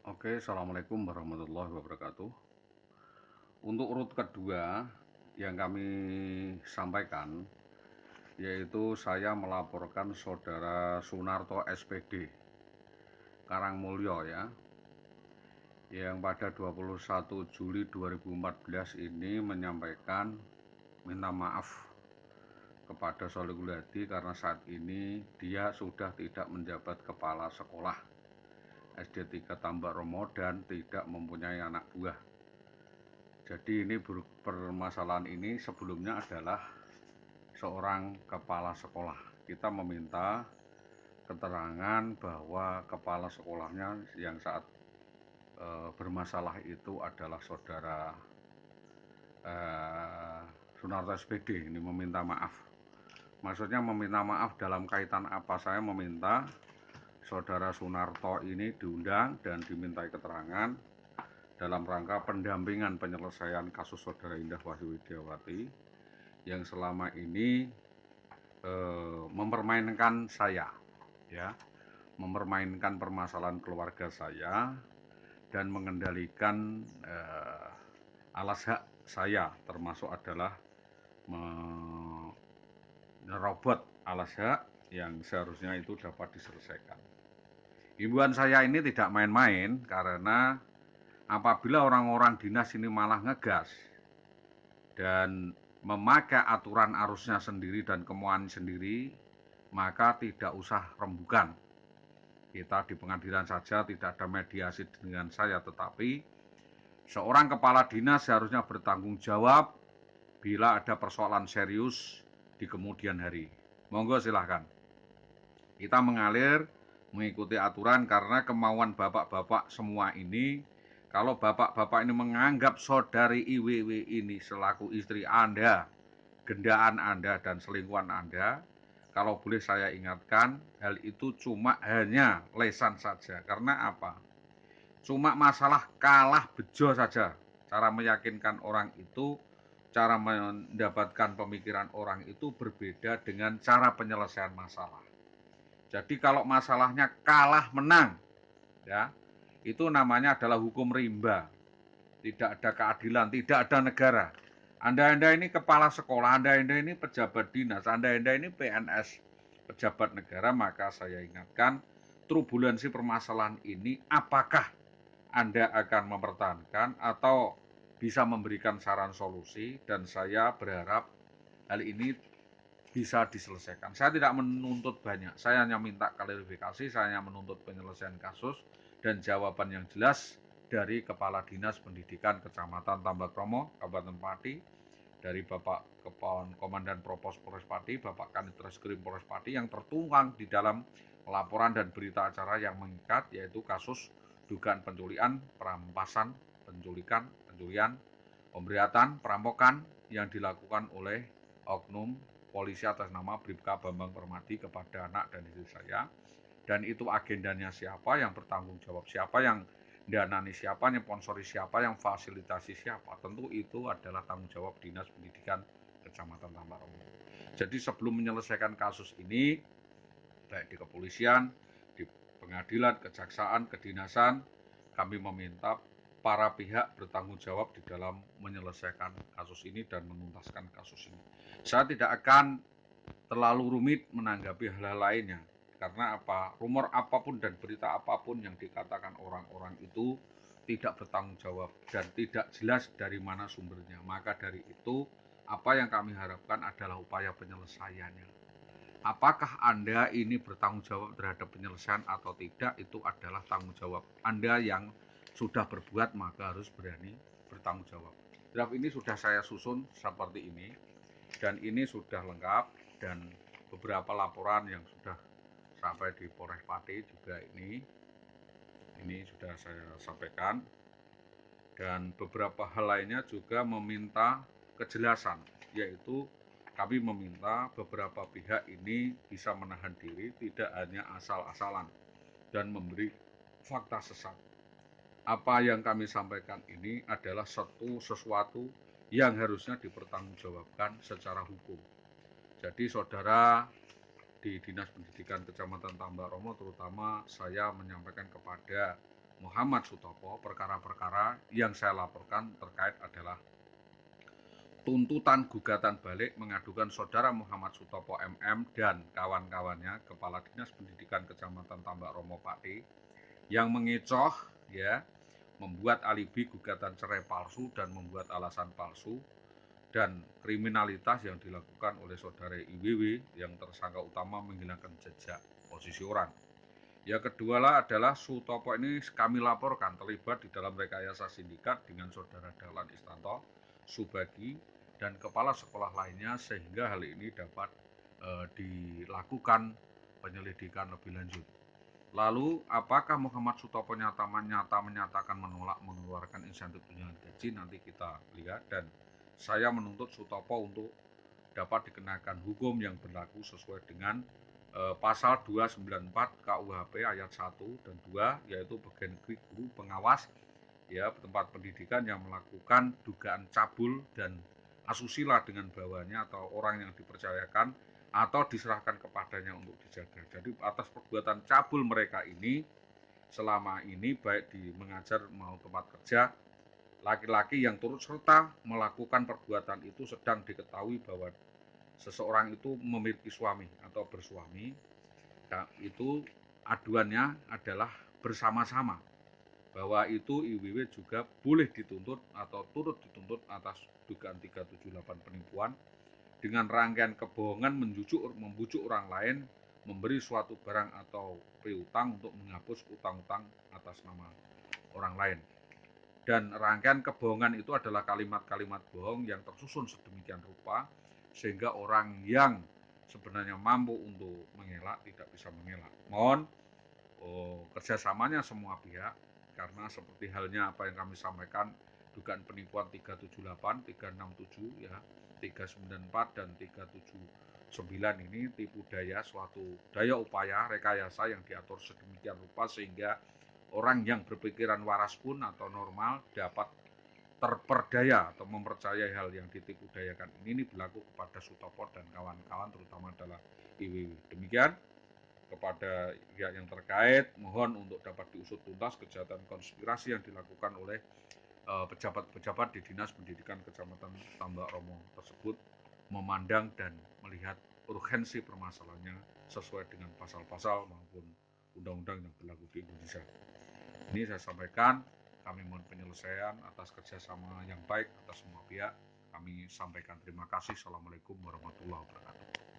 Oke, Assalamualaikum warahmatullahi wabarakatuh. Untuk urut kedua yang kami sampaikan, yaitu saya melaporkan Saudara Sunarto SPD Karangmulyo ya, yang pada 21 Juli 2014 ini menyampaikan minta maaf kepada Solikul Hadi karena saat ini dia sudah tidak menjabat kepala sekolah SD 3 Tambak Romo dan tidak mempunyai anak buah. Jadi ini permasalahan ini sebelumnya adalah seorang kepala sekolah. Kita meminta keterangan bahwa kepala sekolahnya yang saat bermasalah itu adalah Saudara Sunarto SPD. Ini meminta maaf. Maksudnya meminta maaf dalam kaitan apa? Saya meminta Saudara Sunarto ini diundang dan dimintai keterangan dalam rangka pendampingan penyelesaian kasus Saudara Indah Wahyu Widiawati yang selama ini mempermainkan saya, ya, mempermainkan permasalahan keluarga saya dan mengendalikan alas hak saya, termasuk adalah merobot alas hak yang seharusnya itu dapat diselesaikan. Himbauan saya ini tidak main-main karena apabila orang-orang dinas ini malah ngegas dan memakai aturan arusnya sendiri dan kemauan sendiri, maka tidak usah rembukan. Kita di pengadilan saja tidak ada mediasi dengan saya, tetapi seorang kepala dinas seharusnya bertanggung jawab bila ada persoalan serius di kemudian hari. Monggo silahkan. Kita mengalir mengikuti aturan karena kemauan bapak-bapak semua ini. Kalau bapak-bapak ini menganggap saudari IWW ini selaku istri Anda, gendaan Anda dan selingkuhan Anda, kalau boleh saya ingatkan, hal itu cuma hanya lesan saja. Karena apa? Cuma masalah kalah bejo saja. Cara meyakinkan orang itu, cara mendapatkan pemikiran orang itu berbeda dengan cara penyelesaian masalah. Jadi kalau masalahnya kalah menang, ya, itu namanya adalah hukum rimba. Tidak ada keadilan, tidak ada negara. Anda ini kepala sekolah, Anda ini pejabat dinas, Anda ini PNS, pejabat negara, maka saya ingatkan, turbulensi permasalahan ini apakah Anda akan mempertahankan atau bisa memberikan saran solusi, dan saya berharap hal ini bisa diselesaikan. Saya tidak menuntut banyak, saya hanya minta klarifikasi, saya hanya menuntut penyelesaian kasus dan jawaban yang jelas dari Kepala Dinas Pendidikan Kecamatan Tambak Romo, Kabupaten Pati, dari Bapak Komandan Propos Polres Pati, Bapak Kanit Reskrim Polres Pati yang tertuang di dalam laporan dan berita acara yang mengikat, yaitu kasus dugaan penculikan, perampasan, penculikan, pencurian, pemberatan, perampokan yang dilakukan oleh oknum polisi atas nama Bribka Bambang Permadi kepada anak dan istri saya. Dan itu agendanya siapa, yang bertanggung jawab siapa, yang danani siapa, yang sponsori siapa, yang fasilitasi siapa. Tentu itu adalah tanggung jawab Dinas Pendidikan Kecamatan Tambak Romo. Jadi sebelum menyelesaikan kasus ini, baik di kepolisian, di pengadilan, kejaksaan, kedinasan, kami meminta para pihak bertanggung jawab di dalam menyelesaikan kasus ini dan menuntaskan kasus ini. Saya tidak akan terlalu rumit menanggapi hal-hal lainnya, karena apa? Rumor apapun dan berita apapun yang dikatakan orang-orang itu tidak bertanggung jawab dan tidak jelas dari mana sumbernya. Maka dari itu, apa yang kami harapkan adalah upaya penyelesaiannya. Apakah Anda ini bertanggung jawab terhadap penyelesaian atau tidak, itu adalah tanggung jawab Anda yang sudah berbuat, maka harus berani bertanggung jawab. Draft ini sudah saya susun seperti ini, dan ini sudah lengkap, dan beberapa laporan yang sudah sampai di Polres Pati juga ini sudah saya sampaikan, dan beberapa hal lainnya juga meminta kejelasan, yaitu kami meminta beberapa pihak ini bisa menahan diri, tidak hanya asal-asalan dan memberi fakta sesat. Apa yang kami sampaikan ini adalah sesuatu yang harusnya dipertanggungjawabkan secara hukum. Jadi saudara di Dinas Pendidikan Kecamatan Tambak Romo, terutama saya menyampaikan kepada Muhammad Sutopo, perkara-perkara yang saya laporkan terkait adalah tuntutan gugatan balik mengadukan saudara Muhammad Sutopo MM dan kawan-kawannya, Kepala Dinas Pendidikan Kecamatan Tambak Romo Pati, yang mengecoh ya, membuat alibi gugatan cerai palsu dan membuat alasan palsu, dan kriminalitas yang dilakukan oleh saudara IWW yang tersangka utama menghilangkan jejak posisi orang. Yang kedua adalah Sutopo ini kami laporkan terlibat di dalam rekayasa sindikat dengan saudara Dahlan Istanto, Subagi, dan kepala sekolah lainnya, sehingga hal ini dapat dilakukan penyelidikan lebih lanjut. Lalu, apakah Muhammad Sutopo nyata menyatakan menolak mengeluarkan insentif tunjangan gaji? Nanti kita lihat, dan saya menuntut Sutopo untuk dapat dikenakan hukum yang berlaku sesuai dengan pasal 294 KUHP ayat 1 dan 2, yaitu pegawai negeri guru pengawas ya tempat pendidikan yang melakukan dugaan cabul dan asusila dengan bawahannya atau orang yang dipercayakan atau diserahkan kepadanya untuk dijaga. Jadi atas perbuatan cabul mereka ini selama ini, baik di mengajar maupun tempat kerja, laki-laki yang turut serta melakukan perbuatan itu sedang diketahui bahwa seseorang itu memiliki suami atau bersuami, nah, itu aduannya adalah bersama-sama, bahwa itu IWW juga boleh dituntut atau turut dituntut atas dugaan 378 penipuan dengan rangkaian kebohongan membujuk orang lain memberi suatu barang atau piutang untuk menghapus utang-utang atas nama orang lain. Dan rangkaian kebohongan itu adalah kalimat-kalimat bohong yang tersusun sedemikian rupa sehingga orang yang sebenarnya mampu untuk mengelak tidak bisa mengelak. Mohon kerjasamanya semua pihak, karena seperti halnya apa yang kami sampaikan, dugaan penipuan 378, 367 ya, 394 dan 379 ini tipu daya, suatu daya upaya rekayasa yang diatur sedemikian rupa sehingga orang yang berpikiran waras pun atau normal dapat terperdaya atau mempercayai hal yang ditipu dayakan ini berlaku kepada Sutopo dan kawan-kawan, terutama adalah IWW. Demikian, kepada pihak yang terkait, mohon untuk dapat diusut tuntas kejahatan konspirasi yang dilakukan oleh pejabat-pejabat di Dinas Pendidikan Kecamatan Tambak Romo tersebut, memandang dan melihat urgensi permasalahannya sesuai dengan pasal-pasal maupun undang-undang yang berlaku di Indonesia. Ini saya sampaikan, kami mohon penyelesaian atas kerjasama yang baik atas semua pihak. Kami sampaikan terima kasih. Assalamualaikum warahmatullahi wabarakatuh.